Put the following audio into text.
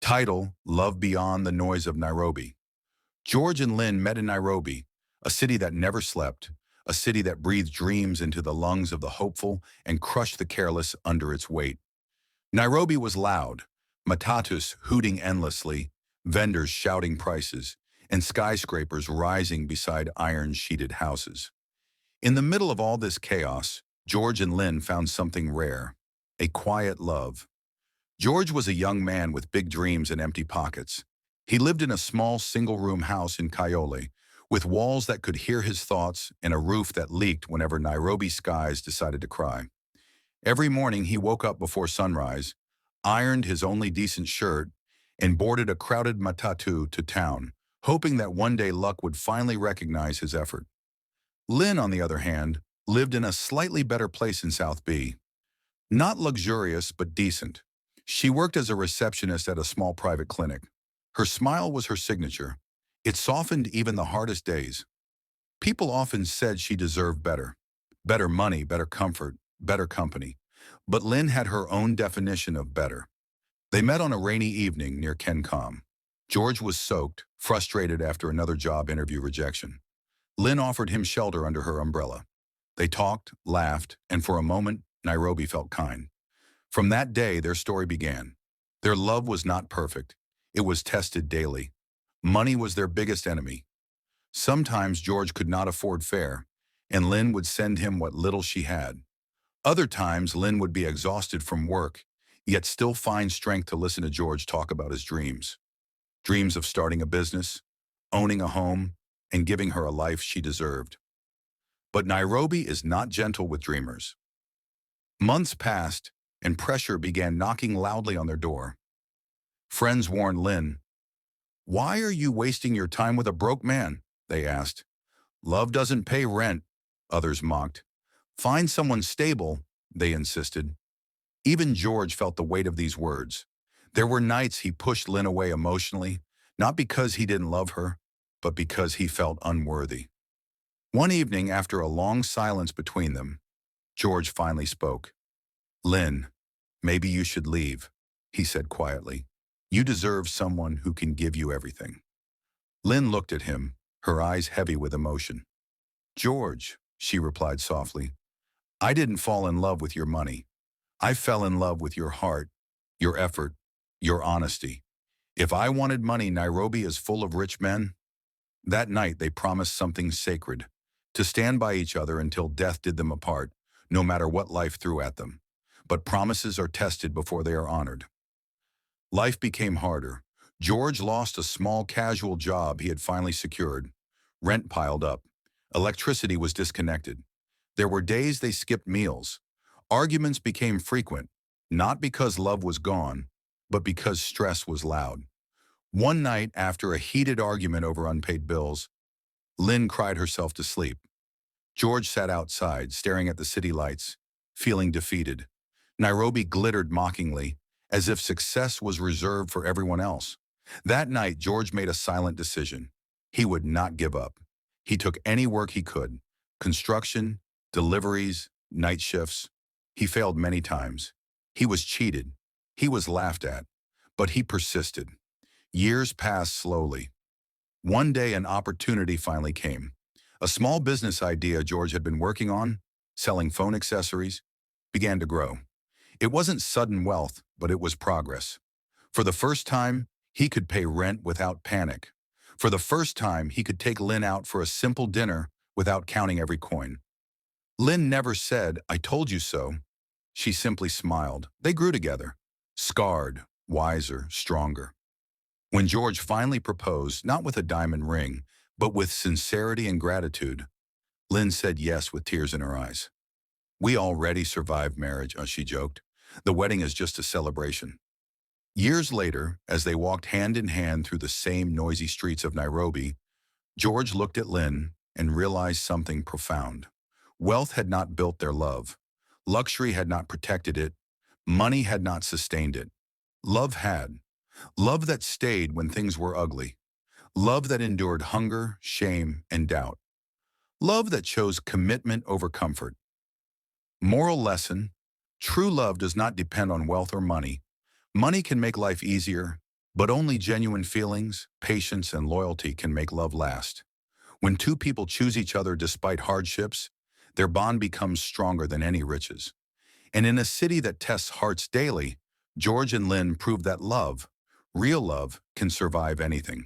Title: Love Beyond the Noise of Nairobi. George and Lynn met in Nairobi, a city that never slept, a city that breathed dreams into the lungs of the hopeful and crushed the careless under its weight. Nairobi was loud, matatus hooting endlessly, vendors shouting prices, and skyscrapers rising beside iron-sheeted houses. In the middle of all this chaos, George and Lynn found something rare: a quiet love. George was a young man with big dreams and empty pockets. He lived in a small single-room house in Kayole, with walls that could hear his thoughts and a roof that leaked whenever Nairobi skies decided to cry. Every morning he woke up before sunrise, ironed his only decent shirt, and boarded a crowded matatu to town, hoping that one day luck would finally recognize his effort. Lynn, on the other hand, lived in a slightly better place in South B. Not luxurious, but decent. She worked as a receptionist at a small private clinic. Her smile was her signature. It softened even the hardest days. People often said she deserved better. Better money, better comfort, better company. But Lynn had her own definition of better. They met on a rainy evening near Kencom. George was soaked, frustrated after another job interview rejection. Lynn offered him shelter under her umbrella. They talked, laughed, and for a moment, Nairobi felt kind. From that day, their story began. Their love was not perfect. It was tested daily. Money was their biggest enemy. Sometimes George could not afford fare, and Lynn would send him what little she had. Other times, Lynn would be exhausted from work, yet still find strength to listen to George talk about his dreams. Dreams of starting a business, owning a home, and giving her a life she deserved. But Nairobi is not gentle with dreamers. Months passed, and pressure began knocking loudly on their door. Friends warned Lynn. "Why are you wasting your time with a broke man?" they asked. "Love doesn't pay rent," others mocked. "Find someone stable," they insisted. Even George felt the weight of these words. There were nights he pushed Lynn away emotionally, not because he didn't love her, but because he felt unworthy. One evening, after a long silence between them, George finally spoke. "Lynn, maybe you should leave," he said quietly. "You deserve someone who can give you everything." Lynn looked at him, her eyes heavy with emotion. "George," she replied softly, "I didn't fall in love with your money. I fell in love with your heart, your effort, your honesty. If I wanted money, Nairobi is full of rich men." That night they promised something sacred: to stand by each other until death did them apart, no matter what life threw at them. But promises are tested before they are honored. Life became harder. George lost a small casual job he had finally secured. Rent piled up. Electricity was disconnected. There were days they skipped meals. Arguments became frequent, not because love was gone, but because stress was loud. One night, after a heated argument over unpaid bills, Lynn cried herself to sleep. George sat outside, staring at the city lights, feeling defeated. Nairobi glittered mockingly, as if success was reserved for everyone else. That night, George made a silent decision. He would not give up. He took any work he could: construction, deliveries, night shifts. He failed many times. He was cheated. He was laughed at. But he persisted. Years passed slowly. One day, an opportunity finally came. A small business idea George had been working on, selling phone accessories, began to grow. It wasn't sudden wealth, but it was progress. For the first time, he could pay rent without panic. For the first time, he could take Lynn out for a simple dinner without counting every coin. Lynn never said, "I told you so." She simply smiled. They grew together, scarred, wiser, stronger. When George finally proposed, not with a diamond ring, but with sincerity and gratitude, Lynn said yes with tears in her eyes. "We already survived marriage," she joked. "The wedding is just a celebration." Years later, as they walked hand in hand through the same noisy streets of Nairobi, George looked at Lynn and realized something profound. Wealth had not built their love. Luxury had not protected it. Money had not sustained it. Love had. Love that stayed when things were ugly. Love that endured hunger, shame, and doubt. Love that chose commitment over comfort. Moral lesson: true love does not depend on wealth or money. Money can make life easier, But only genuine feelings, patience, and loyalty can make love last. When two people choose each other despite hardships, their bond becomes stronger than any riches. And in a city that tests hearts daily, George and Lynn proved that love, real love, can survive anything.